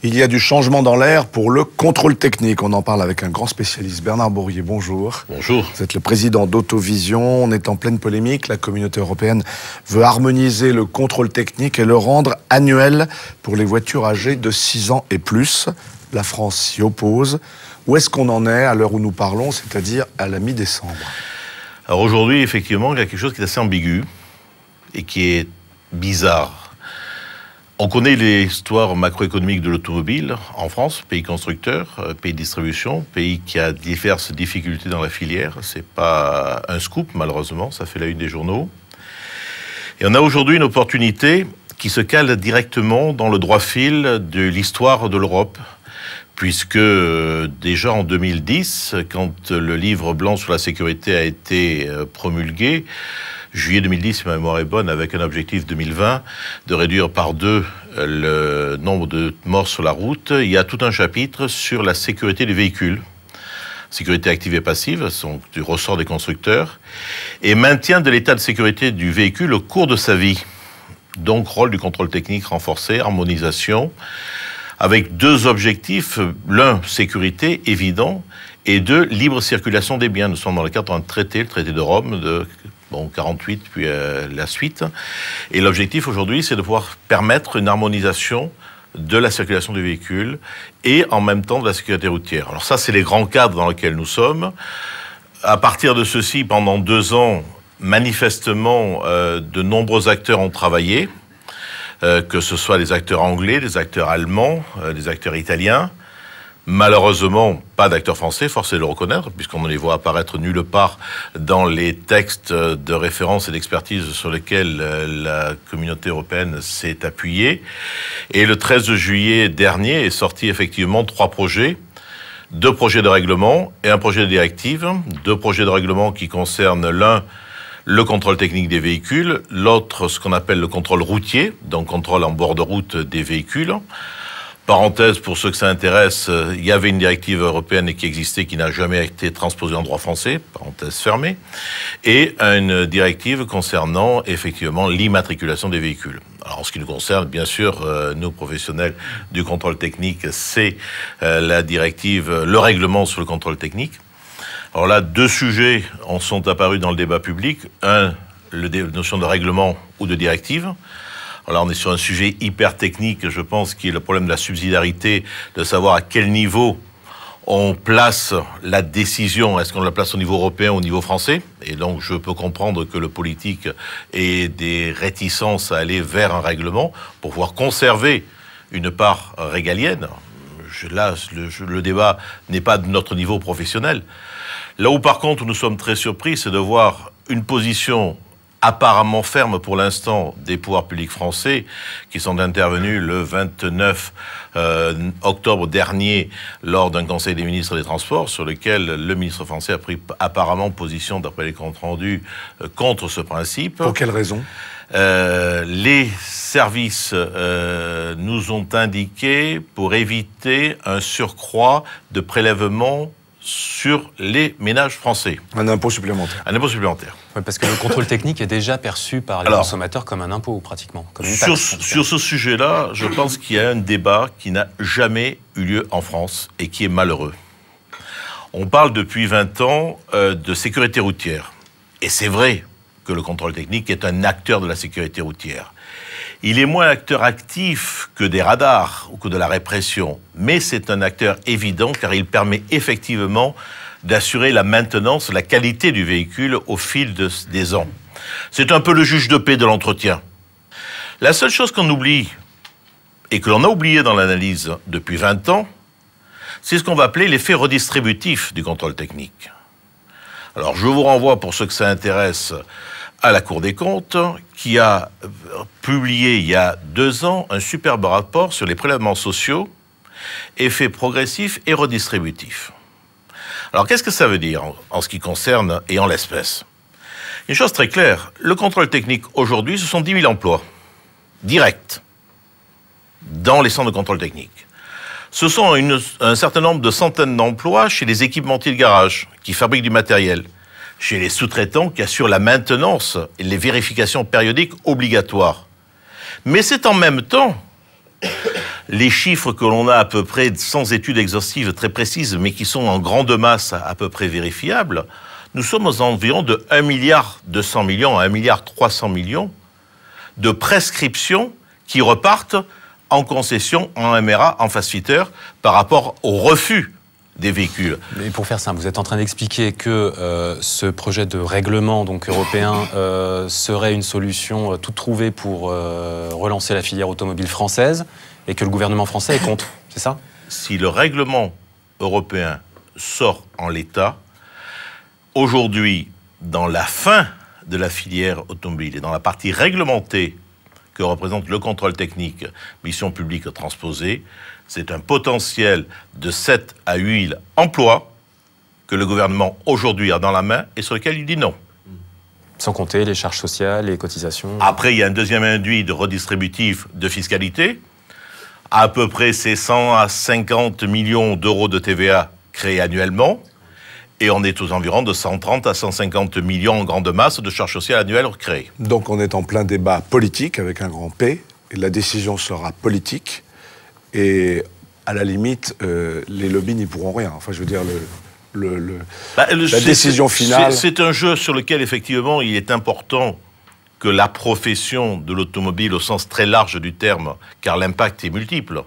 Il y a du changement dans l'air pour le contrôle technique. On en parle avec un grand spécialiste, Bernard Bourrier. Bonjour. Bonjour. Vous êtes le président d'Autovision. On est en pleine polémique. La communauté européenne veut harmoniser le contrôle technique et le rendre annuel pour les voitures âgées de 6 ans et plus. La France s'y oppose. Où est-ce qu'on en est à l'heure où nous parlons, c'est-à-dire à la mi-décembre? Alors aujourd'hui, effectivement, il y a quelque chose qui est assez ambigu et qui est bizarre. On connaît l'histoire macroéconomique de l'automobile en France, pays constructeur, pays de distribution, pays qui a diverses difficultés dans la filière. C'est pas un scoop, malheureusement, ça fait la une des journaux. Et on a aujourd'hui une opportunité qui se cale directement dans le droit fil de l'histoire de l'Europe, puisque déjà en 2010, quand le livre blanc sur la sécurité a été promulgué, juillet 2010, si ma mémoire est bonne, avec un objectif 2020 de réduire par 2 le nombre de morts sur la route, il y a tout un chapitre sur la sécurité du véhicule. Sécurité active et passive, sont du ressort des constructeurs, et maintien de l'état de sécurité du véhicule au cours de sa vie. Donc, rôle du contrôle technique renforcé, harmonisation, avec 2 objectifs, l'un, sécurité, évident, et 2, libre circulation des biens. Nous sommes dans le cadre d'un traité, le traité de Rome, de 48, puis la suite. Et l'objectif aujourd'hui, c'est de pouvoir permettre une harmonisation de la circulation du véhicule et en même temps de la sécurité routière. Alors ça, c'est les grands cadres dans lesquels nous sommes. À partir de ceci, pendant 2 ans, manifestement, de nombreux acteurs ont travaillé, que ce soit des acteurs anglais, des acteurs allemands, des acteurs italiens. Malheureusement, pas d'acteurs français, force est de le reconnaître, puisqu'on ne les voit apparaître nulle part dans les textes de référence et d'expertise sur lesquels la communauté européenne s'est appuyée. Et le 13 juillet dernier est sorti effectivement 3 projets. 2 projets de règlement et un projet de directive. 2 projets de règlement qui concernent l'un, le contrôle technique des véhicules, l'autre, ce qu'on appelle le contrôle routier, donc contrôle en bord de route des véhicules. Parenthèse, pour ceux que ça intéresse, il y avait une directive européenne qui existait, qui n'a jamais été transposée en droit français, parenthèse fermée, et une directive concernant effectivement l'immatriculation des véhicules. Alors, en ce qui nous concerne, bien sûr, nous professionnels du contrôle technique, c'est la directive, le règlement sur le contrôle technique. Alors là, 2 sujets en sont apparus dans le débat public. Un, la notion de règlement ou de directive. Alors là, on est sur un sujet hyper technique, je pense, qui est le problème de la subsidiarité, de savoir à quel niveau on place la décision. Est-ce qu'on la place au niveau européen ou au niveau français? Et donc, je peux comprendre que le politique ait des réticences à aller vers un règlement pour pouvoir conserver une part régalienne. Là, le débat n'est pas de notre niveau professionnel. Là où, par contre, nous sommes très surpris, c'est de voir une position apparemment ferme pour l'instant des pouvoirs publics français qui sont intervenus le 29 octobre dernier lors d'un conseil des ministres des Transports sur lequel le ministre français a pris apparemment position, d'après les comptes rendus, contre ce principe. Pour quelle raison? Les services nous ont indiqué pour éviter un surcroît de prélèvement sur les ménages français. Un impôt supplémentaire. Un impôt supplémentaire. Oui, parce que le contrôle technique est déjà perçu par les consommateurs comme un impôt, pratiquement, comme une taxe. Sur ce sujet-là, je pense qu'il y a un débat qui n'a jamais eu lieu en France et qui est malheureux. On parle depuis 20 ans de sécurité routière. Et c'est vrai que le contrôle technique est un acteur de la sécurité routière. Il est moins acteur actif que des radars ou que de la répression, mais c'est un acteur évident car il permet effectivement d'assurer la maintenance, la qualité du véhicule au fil des ans. C'est un peu le juge de paix de l'entretien. La seule chose qu'on oublie, et que l'on a oublié dans l'analyse depuis 20 ans, c'est ce qu'on va appeler l'effet redistributif du contrôle technique. Alors je vous renvoie, pour ceux que ça intéresse, à la Cour des comptes, qui a publié il y a 2 ans un superbe rapport sur les prélèvements sociaux, effets progressifs et redistributifs. Alors qu'est-ce que ça veut dire en ce qui concerne et en l'espèce? Une chose très claire, le contrôle technique aujourd'hui, ce sont 10 000 emplois directs dans les centres de contrôle technique. Ce sont un certain nombre de centaines d'emplois chez les équipementiers de garage qui fabriquent du matériel, chez les sous-traitants qui assurent la maintenance et les vérifications périodiques obligatoires. Mais c'est en même temps les chiffres que l'on a à peu près, sans études exhaustives très précises, mais qui sont en grande masse à peu près vérifiables, nous sommes aux environs de 1,2 milliard à 1,3 milliard de prescriptions qui repartent en concession, en MRA, en fast-fitter, par rapport au refus des véhicules. Mais pour faire simple, vous êtes en train d'expliquer que ce projet de règlement donc, européen serait une solution toute trouvée pour relancer la filière automobile française et que le gouvernement français est contre, c'est ça? Si le règlement européen sort en l'état, aujourd'hui, dans la fin de la filière automobile et dans la partie réglementée que représente le contrôle technique, mission publique transposée, c'est un potentiel de 7 à 8 000 emplois que le gouvernement aujourd'hui a dans la main et sur lequel il dit non. Sans compter les charges sociales, les cotisations. Après, il y a un deuxième induit de redistributif de fiscalité. À peu près, c'est 100 à 50 millions d'euros de TVA créés annuellement. Et on est aux environs de 130 à 150 millions en grande masse de charges sociales annuelles créées. Donc on est en plein débat politique avec un grand P, et la décision sera politique, et à la limite, les lobbies n'y pourront rien. Enfin, je veux dire, la décision finale... C'est un jeu sur lequel, effectivement, il est important que la profession de l'automobile, au sens très large du terme, car l'impact est multiple.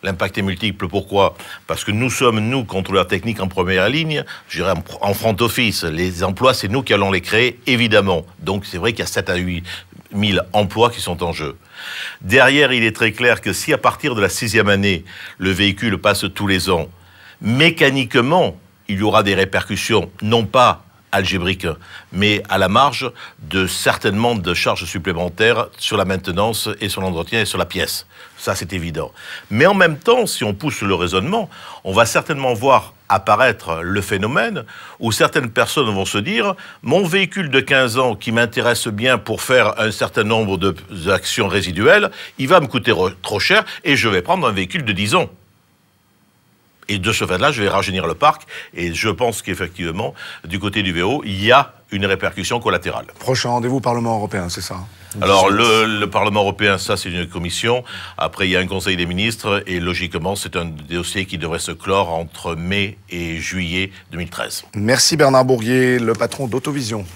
L'impact est multiple, pourquoi? Parce que nous sommes, nous, contrôleurs techniques en première ligne, je dirais en front office. Les emplois, c'est nous qui allons les créer, évidemment. Donc c'est vrai qu'il y a 7 à 8 000 emplois qui sont en jeu. Derrière, il est très clair que si à partir de la 6e année, le véhicule passe tous les ans, mécaniquement, il y aura des répercussions, non pas algébrique, mais à la marge de certainement de charges supplémentaires sur la maintenance et sur l'entretien et sur la pièce. Ça, c'est évident. Mais en même temps, si on pousse le raisonnement, on va certainement voir apparaître le phénomène où certaines personnes vont se dire « Mon véhicule de 15 ans qui m'intéresse bien pour faire un certain nombre d'actions résiduelles, il va me coûter trop cher et je vais prendre un véhicule de 10 ans. » Et de ce fait-là, je vais rajeunir le parc. Et je pense qu'effectivement, du côté du VO, il y a une répercussion collatérale. Prochain rendez-vous Parlement européen, c'est ça? Alors, le Parlement européen, ça, c'est une commission. Après, il y a un Conseil des ministres. Et logiquement, c'est un dossier qui devrait se clore entre mai et juillet 2013. Merci Bernard Bourguier, le patron d'Autovision.